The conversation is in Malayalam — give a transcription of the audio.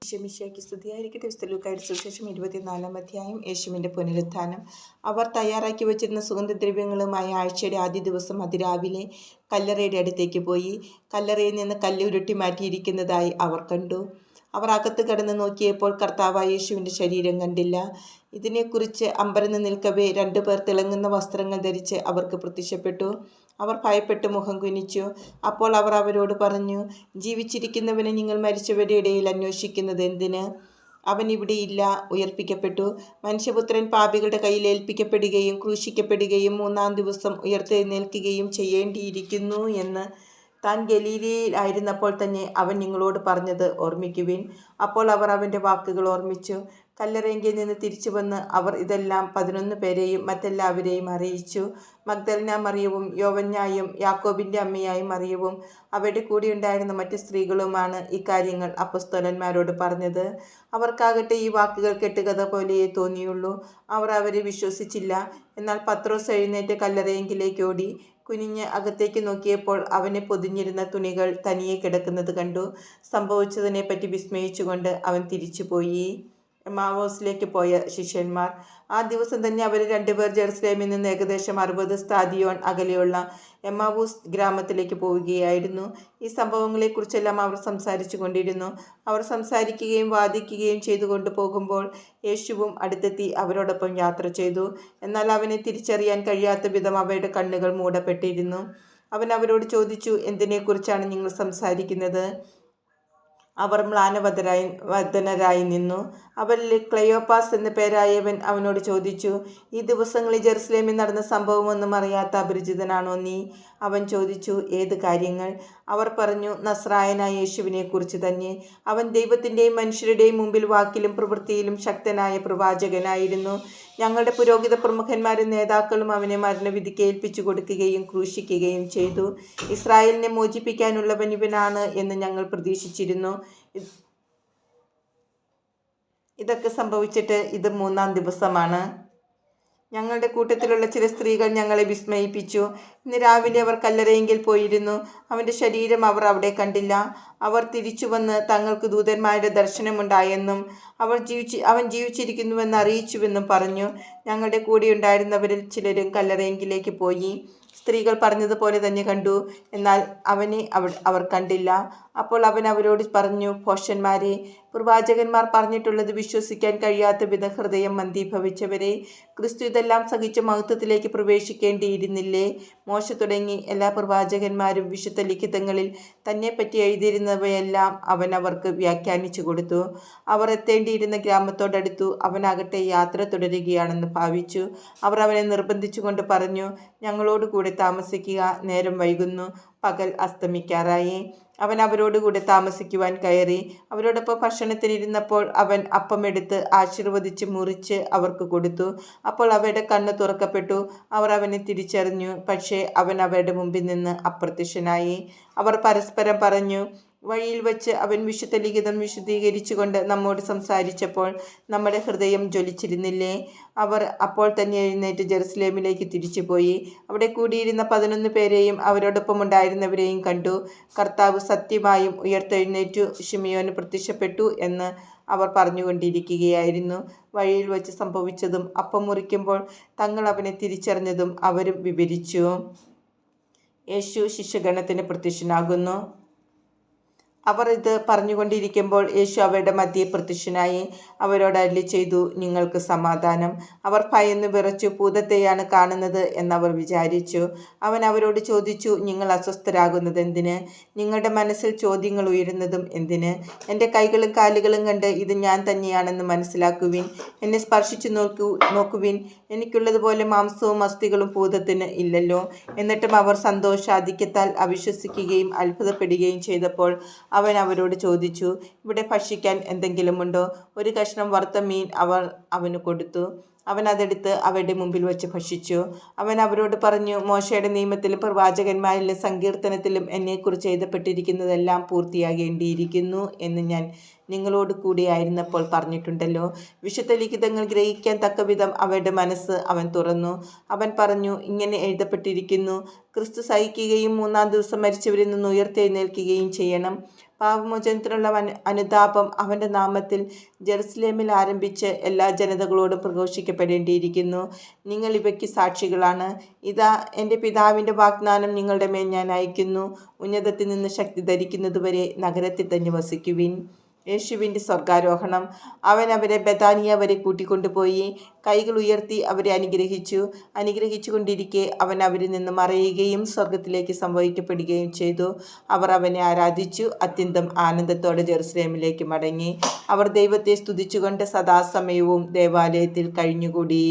ഈശോമിശിഹായ്ക്ക് സ്തുതിയായിരിക്കട്ടെ. വിശുദ്ധ ലൂക്കായുടെ സുവിശേഷം 24-ാം അധ്യായം. യേശുവിൻ്റെ പുനരുത്ഥാനം. അവർ തയ്യാറാക്കി വച്ചിരുന്ന സുഗന്ധദ്രവ്യങ്ങളുമായി ആഴ്ചയുടെ ആദ്യ ദിവസം അതിരാവിലെ കല്ലറയുടെ അടുത്തേക്ക് പോയി. കല്ലറയിൽ നിന്ന് കല്ല് ഉരുട്ടി മാറ്റിയിരിക്കുന്നതായി അവർ കണ്ടു. അവർ അകത്ത് കടന്ന് നോക്കിയപ്പോൾ കർത്താവായ യേശുവിൻ്റെ ശരീരം കണ്ടില്ല. ഇതിനെക്കുറിച്ച് അമ്പരന്ന് നിൽക്കവേ 2 പേർ തിളങ്ങുന്ന വസ്ത്രങ്ങൾ ധരിച്ച് അവർക്ക് പ്രത്യക്ഷപ്പെട്ടു. അവർ ഭയപ്പെട്ട് മുഖം കുനിച്ചു. അപ്പോൾ അവർ അവരോട് പറഞ്ഞു, ജീവിച്ചിരിക്കുന്നവനെ നിങ്ങൾ മരിച്ചവരുടെ ഇടയിൽ അന്വേഷിക്കുന്നത് എന്തിന്? അവൻ ഇവിടെയില്ല, ഉയർപ്പിക്കപ്പെട്ടു. മനുഷ്യപുത്രൻ പാപികളുടെ കയ്യിൽ ഏൽപ്പിക്കപ്പെടുകയും ക്രൂശിക്കപ്പെടുകയും 3-ാം ദിവസം ഉയർത്തെഴുന്നേൽക്കുകയും ചെയ്യേണ്ടിയിരിക്കുന്നു എന്ന് താൻ ഗലീലയിൽ ആയിരുന്നപ്പോൾ തന്നെ അവൻ നിങ്ങളോട് പറഞ്ഞത് ഓർമ്മിക്കുവിൻ. അപ്പോൾ അവർ അവൻ്റെ വാക്കുകൾ ഓർമ്മിച്ചു. കല്ലറയിൽ നിന്ന് തിരിച്ചു വന്ന് അവർ ഇതെല്ലാം 11 പേരെയും മറ്റെല്ലാവരെയും അറിയിച്ചു. മഗ്ദലന മറിയവും യോവന്നായും യാക്കോബിൻ്റെ അമ്മയായ മറിയവും അവരുടെ കൂടെ ഉണ്ടായിരുന്ന മറ്റു സ്ത്രീകളുമാണ് ഇക്കാര്യങ്ങൾ അപ്പൊസ്തലന്മാരോട് പറഞ്ഞത്. അവർക്കാകട്ടെ ഈ വാക്കുകൾ കെട്ടുകഥ പോലെയേ തോന്നിയുള്ളൂ. അവർ അവരെ വിശ്വസിച്ചില്ല. എന്നാൽ പത്രോസ് എഴുന്നേറ്റ് കല്ലറയെങ്കിലേക്ക് ഓടി. കുനിഞ്ഞ് അകത്തേക്ക് നോക്കിയപ്പോൾ അവനെ പൊതിഞ്ഞിരുന്ന തുണികൾ തനിയെ കിടക്കുന്നത് കണ്ടു. സംഭവിച്ചതിനെപ്പറ്റി വിസ്മയിച്ചുകൊണ്ട് അവൻ തിരിച്ചുപോയി. എമ്മാവോസിലേക്ക് പോയ ശിഷ്യന്മാർ. ആ ദിവസം തന്നെ അവർ 2 പേർ ജെറുസലേമിൽ നിന്ന് ഏകദേശം 60 സ്താദിയോൻ അകലെയുള്ള എമ്മാവൂസ് ഗ്രാമത്തിലേക്ക് പോവുകയായിരുന്നു. ഈ സംഭവങ്ങളെക്കുറിച്ചെല്ലാം അവർ സംസാരിച്ചു കൊണ്ടിരുന്നു. അവർ സംസാരിക്കുകയും വാദിക്കുകയും ചെയ്തുകൊണ്ട് പോകുമ്പോൾ യേശുവും അടുത്തെത്തി അവരോടൊപ്പം യാത്ര ചെയ്തു. എന്നാൽ അവനെ തിരിച്ചറിയാൻ കഴിയാത്ത വിധം അവരുടെ കണ്ണുകൾ മൂടപ്പെട്ടിരുന്നു. അവൻ അവരോട് എന്തിനെക്കുറിച്ചാണ് നിങ്ങൾ സംസാരിക്കുന്നത്? അവർ മ്ലാനവദനരായി നിന്നു. അവരിൽ ക്ലെയോപ്പാസ് എന്ന പേരായവൻ അവനോട് ചോദിച്ചു, ഈ ദിവസങ്ങളിൽ ജെറുസലേമിൽ നടന്ന സംഭവമൊന്നും അറിയാത്ത അപരിചിതനാണോ നീ? അവൻ ചോദിച്ചു, ഏത് കാര്യങ്ങൾ? അവർ പറഞ്ഞു, നസ്രായനായ യേശുവിനെക്കുറിച്ച് തന്നെ. അവൻ ദൈവത്തിൻ്റെയും മനുഷ്യരുടെയും മുമ്പിൽ വാക്കിലും പ്രവൃത്തിയിലും ശക്തനായ പ്രവാചകനായിരുന്നു. ഞങ്ങളുടെ പുരോഹിത പ്രമുഖന്മാരും നേതാക്കളും അവനെ മരണവിധിക്ക് ഏൽപ്പിച്ചു കൊടുക്കുകയും ക്രൂശിക്കുകയും ചെയ്തു. ഇസ്രായേലിനെ മോചിപ്പിക്കാനുള്ളവൻ ഇവനാണ് എന്ന് ഞങ്ങൾ പ്രതീക്ഷിച്ചിരുന്നു. ഇതൊക്കെ സംഭവിച്ചിട്ട് ഇത് 3-ാം ദിവസമാണ്. ഞങ്ങളുടെ കൂട്ടത്തിലുള്ള ചില സ്ത്രീകൾ ഞങ്ങളെ വിസ്മയിപ്പിച്ചു. ഇന്ന് രാവിലെ അവർ കല്ലറയെങ്കിൽ പോയിരുന്നു. അവൻ്റെ ശരീരം അവർ അവിടെ കണ്ടില്ല. അവർ തിരിച്ചു വന്ന് തങ്ങൾക്ക് ദൂതന്മാരുടെ ദർശനമുണ്ടായെന്നും അവൻ ജീവിച്ചിരിക്കുന്നുവെന്ന് അറിയിച്ചുവെന്നും പറഞ്ഞു. ഞങ്ങളുടെ കൂടെ ഉണ്ടായിരുന്നവരിൽ ചിലരും കല്ലറയെങ്കിലേക്ക് പോയി. സ്ത്രീകൾ പറഞ്ഞതുപോലെ തന്നെ കണ്ടു. എന്നാൽ അവനെ അവർ കണ്ടില്ല. അപ്പോൾ അവൻ അവരോട് പറഞ്ഞു, ഭോഷന്മാരെ, പ്രവാചകന്മാർ പറഞ്ഞിട്ടുള്ളത് വിശ്വസിക്കാൻ കഴിയാത്ത വിധം ഹൃദയം മന്ദീഭവിച്ചവരെ, ക്രിസ്തു ഇതെല്ലാം സഹിച്ച് മഹത്വത്തിലേക്ക് പ്രവേശിക്കേണ്ടിയിരുന്നില്ലേ? മോശ തുടങ്ങി എല്ലാ പ്രവാചകന്മാരും വിശുദ്ധ ലിഖിതങ്ങളിൽ തന്നെപ്പറ്റി എഴുതിയിരുന്നവയെല്ലാം അവൻ അവർക്ക് വ്യാഖ്യാനിച്ചു കൊടുത്തു. അവർ എത്തേണ്ടിയിരുന്ന ഗ്രാമത്തോടടുത്തു. അവനാകട്ടെ യാത്ര തുടരുകയാണെന്ന് ഭാവിച്ചു. അവർ അവനെ നിർബന്ധിച്ചുകൊണ്ട് പറഞ്ഞു, ഞങ്ങളോട് കൂടെ താമസിക്കുക, നേരം വൈകുന്നു, പകൽ അസ്തമിക്കാറായി. അവൻ അവരോടുകൂടെ താമസിക്കുവാൻ കയറി. അവരോടൊപ്പം ഭക്ഷണത്തിനിരുന്നപ്പോൾ അവൻ അപ്പമെടുത്ത് ആശീർവദിച്ച് മുറിച്ച് അവർക്ക് കൊടുത്തു. അപ്പോൾ അവരുടെ കണ്ണ് തുറക്കപ്പെട്ടു. അവർ അവനെ തിരിച്ചറിഞ്ഞു. പക്ഷേ അവൻ അവരുടെ മുമ്പിൽ നിന്ന് അപ്രത്യക്ഷനായി. അവർ പരസ്പരം പറഞ്ഞു, വഴിയിൽ വച്ച് അവൻ വിശുദ്ധ ലിഖിതം വിശദീകരിച്ചുകൊണ്ട് നമ്മോട് സംസാരിച്ചപ്പോൾ നമ്മുടെ ഹൃദയം ജ്വലിച്ചിരുന്നില്ലേ? അവർ അപ്പോൾ തന്നെ എഴുന്നേറ്റ് ജെറുസലേമിലേക്ക് തിരിച്ചുപോയി. അവിടെ കൂടിയിരുന്ന 11 പേരെയും അവരോടൊപ്പം ഉണ്ടായിരുന്നവരെയും കണ്ടു. കർത്താവ് സത്യമായും ഉയർത്തെഴുന്നേറ്റു, ശിമിയോന് പ്രത്യക്ഷപ്പെട്ടു എന്ന് അവർ പറഞ്ഞുകൊണ്ടിരിക്കുകയായിരുന്നു. വഴിയിൽ വച്ച് സംഭവിച്ചതും അപ്പം മുറിക്കുമ്പോൾ തങ്ങൾ അവനെ തിരിച്ചറിഞ്ഞതും അവരും വിവരിച്ചു. യേശു ശിഷ്യഗണത്തിന് പ്രത്യക്ഷനാകുന്നു. അവർ ഇത് പറഞ്ഞുകൊണ്ടിരിക്കുമ്പോൾ യേശു അവരുടെ മധ്യേ പ്രത്യക്ഷനായി അവരോട് അരുളിച്ചെയ്തു, നിങ്ങൾക്ക് സമാധാനം. അവർ ഭയന്നു വിറച്ചു. ഭൂതത്തെയാണ് കാണുന്നത് എന്നവർ വിചാരിച്ചു. അവൻ അവരോട് ചോദിച്ചു, നിങ്ങൾ അസ്വസ്ഥരാകുന്നത് എന്തിന്? നിങ്ങളുടെ മനസ്സിൽ ചോദ്യങ്ങൾ ഉയരുന്നതും എന്തിന്? എൻ്റെ കൈകളും കാലുകളും കണ്ട് ഇത് ഞാൻ തന്നെയാണെന്ന് മനസ്സിലാക്കുവിൻ. എന്നെ സ്പർശിച്ചു നോക്കുവിൻ. എനിക്കുള്ളതുപോലെ മാംസവും അസ്ഥികളും ഭൂതത്തിന് ഇല്ലല്ലോ. എന്നിട്ടും അവർ സന്തോഷാധിക്യത്താൽ അവിശ്വസിക്കുകയും അത്ഭുതപ്പെടുകയും ചെയ്തപ്പോൾ അവൻ അവരോട് ചോദിച്ചു, ഇവിടെ ഭക്ഷിക്കാൻ എന്തെങ്കിലുമുണ്ടോ? ഒരു കഷ്ണം വറുത്ത മീൻ അവർ അവന് കൊടുത്തു. അവൻ അതെടുത്ത് അവരുടെ മുമ്പിൽ വെച്ച് ഭക്ഷിച്ചു. അവൻ അവരോട് പറഞ്ഞു, മോശയുടെ നിയമത്തിലും പ്രവാചകന്മാരിലും സങ്കീർത്തനത്തിലും എന്നെക്കുറിച്ച് എഴുതപ്പെട്ടിരിക്കുന്നതെല്ലാം പൂർത്തിയാകേണ്ടിയിരിക്കുന്നു എന്ന് ഞാൻ നിങ്ങളോട് കൂടിയായിരുന്നപ്പോൾ പറഞ്ഞിട്ടുണ്ടല്ലോ. വിശുദ്ധ ലിഖിതങ്ങൾ ഗ്രഹിക്കാൻ തക്കവിധം അവരുടെ മനസ്സ് അവൻ തുറന്നു. അവൻ പറഞ്ഞു, ഇങ്ങനെ എഴുതപ്പെട്ടിരിക്കുന്നു, ക്രിസ്തു സഹിക്കുകയും മൂന്നാം ദിവസം മരിച്ചവരിൽ നിന്ന് ഉയർത്തെഴുന്നേൽക്കുകയും ചെയ്യണം. പാപമോചനത്തിനുള്ള അനുതാപം അവൻ്റെ നാമത്തിൽ ജെറുസലേമിൽ ആരംഭിച്ച് എല്ലാ ജനതകളോടും പ്രഘോഷിക്കപ്പെടേണ്ടിയിരിക്കുന്നു. നിങ്ങൾ ഇവയ്ക്ക് സാക്ഷികളാണ്. ഇതാ, എൻ്റെ പിതാവിൻ്റെ വാഗ്ദാനം നിങ്ങളുടെ മേൽ ഞാൻ അയക്കുന്നു. ഉന്നതത്തിൽ നിന്ന് ശക്തി ധരിക്കുന്നതുവരെ നഗരത്തിൽ തന്നെ വസിക്കുവിൻ. യേശുവിൻ്റെ സ്വർഗാരോഹണം. അവൻ അവരെ ബഥാനിയ വരെ കൂട്ടിക്കൊണ്ടുപോയി കൈകൾ ഉയർത്തി അവരെ അനുഗ്രഹിച്ചു കൊണ്ടിരിക്കെ അവൻ അവരിൽ നിന്ന് മറയുകയും സ്വർഗത്തിലേക്ക് സംഭവിക്കപ്പെടുകയും ചെയ്തു. അവർ അവനെ ആരാധിച്ചു അത്യന്തം ആനന്ദത്തോടെ ജെറുസലേമിലേക്ക് മടങ്ങി. അവർ ദൈവത്തെ സ്തുതിച്ചുകൊണ്ട് സദാസമയവും ദേവാലയത്തിൽ കഴിഞ്ഞുകൂടി.